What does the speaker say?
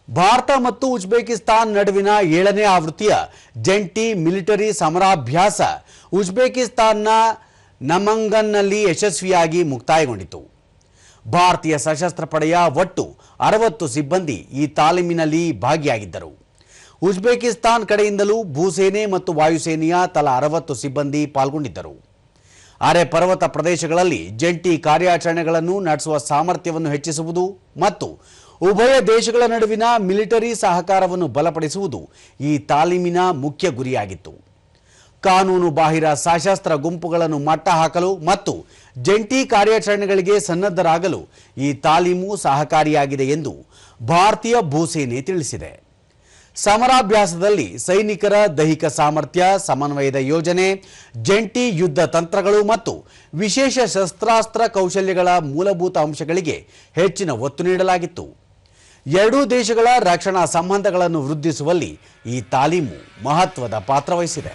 ಭಾರತ ಮತ್ತು ಉಜ್ಬೇಕಿಸ್ತಾನ್ ನಡುವಿನ 7ನೇ ಆವೃತ್ತಿಯ ಜಂಟಿ ಮಿಲಿಟರಿ ಸಮರಾಭ್ಯಾಸ ಉಜ್ಬೇಕಿಸ್ತಾನ್ನ ನಮಂಗನ್ನಲ್ಲಿ ಯಶಸ್ವಿಯಾಗಿ ಮುಕ್ತಾಯಗೊಂಡಿತು. ಭಾರತೀಯ ಸಶಸ್ತ್ರ ಪಡೆಯ ಒಟ್ಟು 60 ಸಿಬ್ಬಂದಿ ಈ ತಾಲೀಮಿನಲ್ಲಿ ಭಾಗಿಯಾಗಿದ್ದರು. ಉಜ್ಬೇಕಿಸ್ತಾನ್ ಕಡೆಯಿಂದಲೂ ಭೂಸೇನೆ ಮತ್ತು ವಾಯುಸೇನೆಯ ತಲಾ 60 ಸಿಬ್ಬಂದಿ ಪಾಲ್ಗೊಂಡಿದ್ದರು. ಅರೆ ಪರ್ವತ ಪ್ರದೇಶಗಳಲ್ಲಿ ಜಂಟಿ ಕಾರ್ಯಾಚರಣೆಗಳನ್ನು ನಡೆಸುವ ಸಾಮರ್ಥ್ಯವನ್ನು ಹೆಚ್ಚಿಸುವುದು ಮತ್ತು ಉಭಯ ದೇಶಗಳ ನಡುವಿನ ಮಿಲಿಟರಿ ಸಹಕಾರವನ್ನು ಬಲಪಡಿಸುವುದು ಈ ತಾಲೀಮಿನ ಮುಖ್ಯ ಗುರಿಯಾಗಿತ್ತು. ಕಾನೂನು ಬಾಹಿರ ಸಶಸ್ತ್ರ ಗುಂಪುಗಳನ್ನು ಮಟ್ಟ ಹಾಕಲು ಮತ್ತು ಜಂಟಿ ಕಾರ್ಯಾಚರಣೆಗಳಿಗೆ ಸನ್ನದ್ಧರಾಗಲು ಈ ತಾಲೀಮು ಸಹಕಾರಿಯಾಗಿದೆ ಎಂದು ಭಾರತೀಯ ಭೂಸೇನೆ ತಿಳಿಸಿದೆ. ಸಮರಾಭ್ಯಾಸದಲ್ಲಿ ಸೈನಿಕರ ದೈಹಿಕ ಸಾಮರ್ಥ್ಯ, ಸಮನ್ವಯದ ಯೋಜನೆ, ಜಂಟಿ ಯುದ್ಧ ತಂತ್ರಗಳು ಮತ್ತು ವಿಶೇಷ ಶಸ್ತ್ರಾಸ್ತ್ರ ಕೌಶಲ್ಯಗಳ ಮೂಲಭೂತ ಅಂಶಗಳಿಗೆ ಹೆಚ್ಚಿನ ಒತ್ತು ನೀಡಲಾಗಿತ್ತು. ಎರಡೂ ದೇಶಗಳ ರಕ್ಷಣಾ ಸಂಬಂಧಗಳನ್ನು ವೃದ್ಧಿಸುವಲ್ಲಿ ಈ ತಾಲೀಮು ಮಹತ್ವದ ಪಾತ್ರ ವಹಿಸಿದೆ.